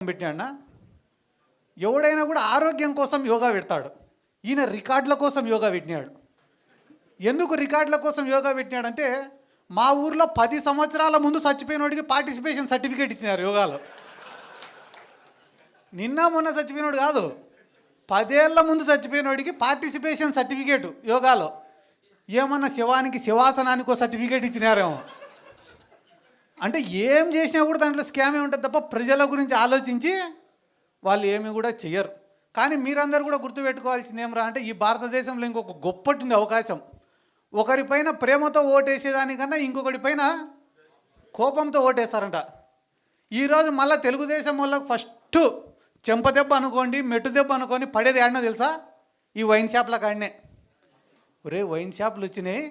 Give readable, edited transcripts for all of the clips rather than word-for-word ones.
పెట్టినా ఎవడైనా కూడా ఆరోగ్యం కోసం యోగా పెడతాడు. ఈయన రికార్డుల కోసం యోగా పెట్టినాడు. ఎందుకు రికార్డుల కోసం యోగా పెట్టినాడంటే మా ఊర్లో 10 సంవత్సరాల ముందు చచ్చిపోయినోడికి పార్టిసిపేషన్ సర్టిఫికేట్ ఇచ్చినారు యోగాలో. నిన్న మొన్న చచ్చిపోయినోడు కాదు, 10 ఏళ్ల ముందు చచ్చిపోయినోడికి పార్టిసిపేషన్ సర్టిఫికేట్ యోగాలో. ఏమన్నా శివానికి శివాసనానికి సర్టిఫికేట్ ఇచ్చినారేమో. అంటే ఏం చేసినా కూడా దాంట్లో స్కామే ఉంటుంది తప్ప ప్రజల గురించి ఆలోచించి వాళ్ళు ఏమి కూడా చెయ్యరు. కానీ మీరందరూ కూడా గుర్తుపెట్టుకోవాల్సింది ఏమరా అంటే ఈ భారతదేశంలో ఇంకొక గొప్పటి అవకాశం. ఒకరిపైన ప్రేమతో ఓటేసేదానికన్నా ఇంకొకటి పైన కోపంతో ఓటేస్తారంట. ఈరోజు మళ్ళీ తెలుగుదేశం వాళ్ళకి ఫస్ట్ చెంపదెబ్బ అనుకోండి, మెట్టు దెబ్బ అనుకోని పడేది ఆడినా తెలుసా? ఈ వైన్ షాప్ల కాడనే. ఒరే వైన్ షాపులు వచ్చినాయి,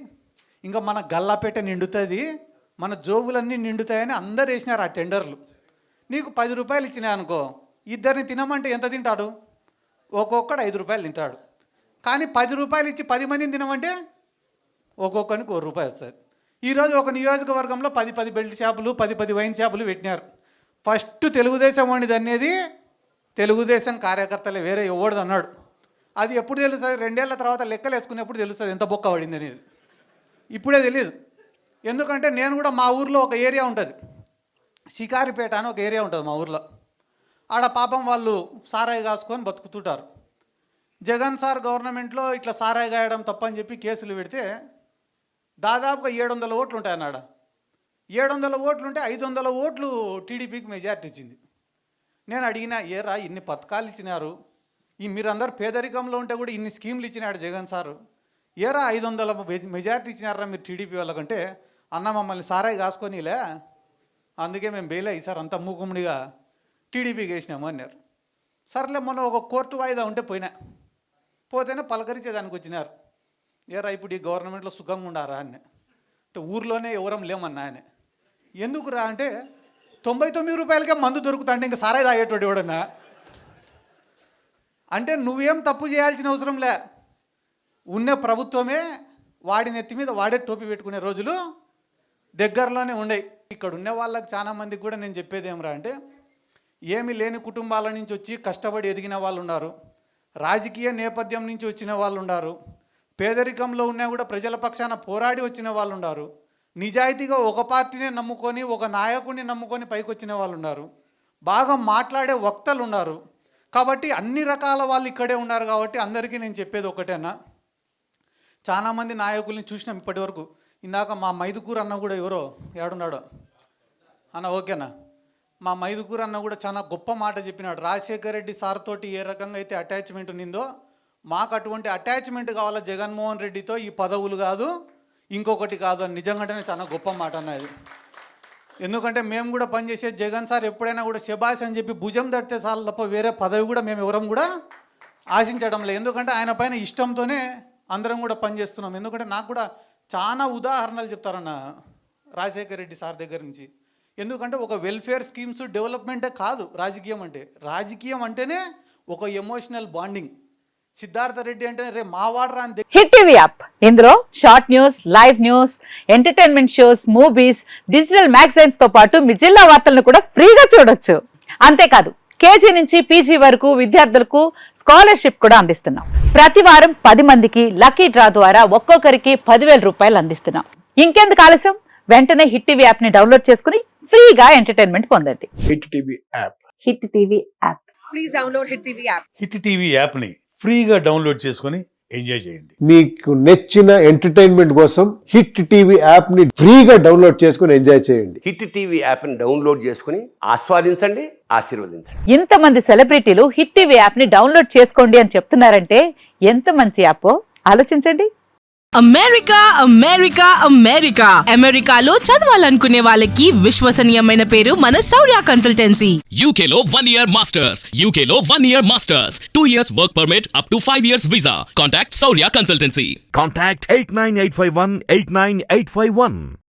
ఇంకా మన గల్లాపేట నిండుతుంది, మన జోబులన్నీ నిండుతాయని అందరు వేసినారు ఆ టెండర్లు. నీకు 10 రూపాయలు ఇచ్చినాయి అనుకో, ఇద్దరిని తినమంటే ఎంత తింటాడు? ఒక్కొక్కడు 5 రూపాయలు తింటాడు. కానీ 10 రూపాయలు ఇచ్చి 10 మందిని తినమంటే ఒక్కొక్కరికి 1 రూపాయి వస్తుంది. ఈరోజు ఒక నియోజకవర్గంలో 10 బెల్ట్ షాపులు, 10 వైన్ షాపులు పెట్టినారు. ఫస్ట్ తెలుగుదేశం వాడిది అనేది తెలుగుదేశం కార్యకర్తలే, వేరే ఎవడిది అన్నాడు. అది ఎప్పుడు తెలుస్తుంది? 2 ఏళ్ల తర్వాత లెక్కలు వేసుకునేప్పుడు తెలుస్తుంది ఎంత బొక్క పడింది అనేది. ఇప్పుడే తెలియదు. ఎందుకంటే నేను కూడా మా ఊర్లో ఒక ఏరియా ఉంటుంది, షికారిపేట అని ఒక ఏరియా ఉంటుంది మా ఊర్లో. ఆడ పాపం వాళ్ళు సారాయి కాసుకొని బతుకుతుంటారు. జగన్ సార్ గవర్నమెంట్లో ఇట్లా సారాయి గాయడం తప్పని చెప్పి కేసులు పెడితే దాదాపుగా 700 ఓట్లు ఉంటాయన్నాడ. 700 ఓట్లు ఉంటే 500 ఓట్లు టీడీపీకి మెజార్టీ ఇచ్చింది. నేను అడిగినా, ఏరా ఇన్ని పథకాలు ఇచ్చినారు, ఈ మీరందరూ పేదరికంలో ఉంటే కూడా ఇన్ని స్కీమ్లు ఇచ్చినాడు జగన్ సారు, ఏరా 500 మెజార్టీ ఇచ్చినారా మీరు టీడీపీ వాళ్ళకంటే, అన్న మమ్మల్ని సారాయి కాసుకొనిలే, అందుకే మేము బెయిల్ ఈసారి అంతా మూకుమ్మడిగా టీడీపీకి వేసినాము అన్నారు. సర్లే మొన్న ఒక కోర్టు వాయిదా ఉంటే పోతేనే పలకరించేదానికి వచ్చినారు. ఏరా ఇప్పుడు ఈ గవర్నమెంట్లో సుఖంగా ఉండారా అని. అంటే ఊర్లోనే ఎవరం లేమన్నా ఆయన. ఎందుకు రా అంటే 99 రూపాయలకే మందు దొరుకుతా అంటే ఇంకా సారాయి తాగేటోడు ఎవడన్నా. అంటే నువ్వేం తప్పు చేయాల్సిన అవసరం లే, ఉన్న ప్రభుత్వమే వాడి నెత్తి మీద వాడే టోపీ పెట్టుకునే రోజులు దగ్గరలోనే ఉన్నాయి. ఇక్కడ ఉన్న వాళ్ళకి చాలా మందికి కూడా నేను చెప్పేది ఏమరా అంటే, ఏమీ లేని కుటుంబాల నుంచి వచ్చి కష్టపడి ఎదిగిన వాళ్ళు ఉన్నారు, రాజకీయ నేపథ్యం నుంచి వచ్చిన వాళ్ళు ఉన్నారు, పేదరికంలో ఉన్నా కూడా ప్రజల పక్షాన పోరాడి వచ్చిన వాళ్ళు ఉన్నారు, నిజాయితీగా ఒక పార్టీనే నమ్ముకొని ఒక నాయకుడిని నమ్ముకొని పైకి వచ్చిన వాళ్ళు ఉన్నారు, బాగా మాట్లాడే వక్తలు ఉన్నారు. కాబట్టి అన్ని రకాల వాళ్ళు ఇక్కడే ఉన్నారు. కాబట్టి అందరికీ నేను చెప్పేది ఒకటేనా, చాలామంది నాయకుల్ని చూసినాం ఇప్పటి వరకు. ఇందాక మా మైదుకూరు అన్న కూడా ఎవరో ఏడున్నాడో అన్న, ఓకేనా, మా మైదుకూరు అన్న కూడా చాలా గొప్ప మాట చెప్పినాడు. రాజశేఖర్ రెడ్డి సార్ తోటి ఏ రకంగా అయితే అటాచ్మెంట్ ఉన్నిందో మాకు అటువంటి అటాచ్మెంట్ కావాలా జగన్మోహన్ రెడ్డితో, ఈ పదవులు కాదు ఇంకొకటి కాదు అని. నిజంగానే చాలా గొప్ప మాట అన్నది. ఎందుకంటే మేము కూడా పనిచేసే జగన్ సార్ ఎప్పుడైనా కూడా శబాష్ అని చెప్పి భుజం తడితే చాలు తప్ప వేరే పదవి కూడా మేము ఎవరం కూడా ఆశించడం లేదు. ఎందుకంటే ఆయన పైన ఇష్టంతోనే అందరం కూడా పనిచేస్తున్నాం. ఎందుకంటే నాకు కూడా చాలా ఉదాహరణలు చెప్తారన్న రాజశేఖర్ రెడ్డి సార్ దగ్గర నుంచి. ఎందుకంటే ఒక వెల్ఫేర్ స్కీమ్స్ డెవలప్మెంటే కాదు రాజకీయం అంటే. రాజకీయం అంటేనే ఒక ఎమోషనల్ బాండింగ్. సిద్ధార్థ రెడ్డి అంటే రే మావాడరా అని. హిట్ టీవీ యాప్, ఇందులో short news, live news, entertainment shows, movies, digital magazines తో పాటు మీ జిల్లా వార్తలను కూడా ఫ్రీగా చూడొచ్చు. అంతేకాదు కేజీ నుంచి పీజీ వరకు విద్యార్థులకు స్కాలర్షిప్ కూడా అందిస్తున్నాం. ప్రతి వారం 10 మందికి లక్కీ డ్రా ద్వారా ఒక్కొక్కరికి 10,000 రూపాయలు అందిస్తున్నాం. ఇంకెందుకు ఆలస్యం, వెంటనే హిట్ టీవీ యాప్ ని డౌన్లోడ్ చేసుకుని ఫ్రీగా ఎంటర్టైన్మెంట్ పొందండి. Hit TV app. Hit TV app. Please download hit TV app. Hit TV app ని ఫ్రీగా డౌన్లోడ్ చేసుకుని ఎంజాయ్ చేయండి. మీకు నచ్చిన ఎంటర్టైన్మెంట్ కోసం హిట్ టీవీ యాప్ ని ఫ్రీగా డౌన్లోడ్ చేసుకుని ఎంజాయ్ చేయండి. హిట్ టీవీ యాప్ ని డౌన్లోడ్ చేసుకుని ఆస్వాదించండి, ఆశీర్వదించండి. ఇంతమంది సెలబ్రిటీలు హిట్ టీవీ యాప్ ని డౌన్లోడ్ చేసుకోండి అని చెప్తున్నారంటే ఎంత మంచి యాప్ ఆలోచించండి. అమెరికా అమెరికా అమెరికా అమెరికాలో చదవాలనుకునే వాళ్ళకి విశ్వసనీయమైన పేరు మన శౌర్య కన్సల్టెన్సీ. UK లో 1 year masters. UK లో 1 year masters. 2 years work permit up to 5 years visa. Contact Saurya Consultancy. Contact 89851 89851.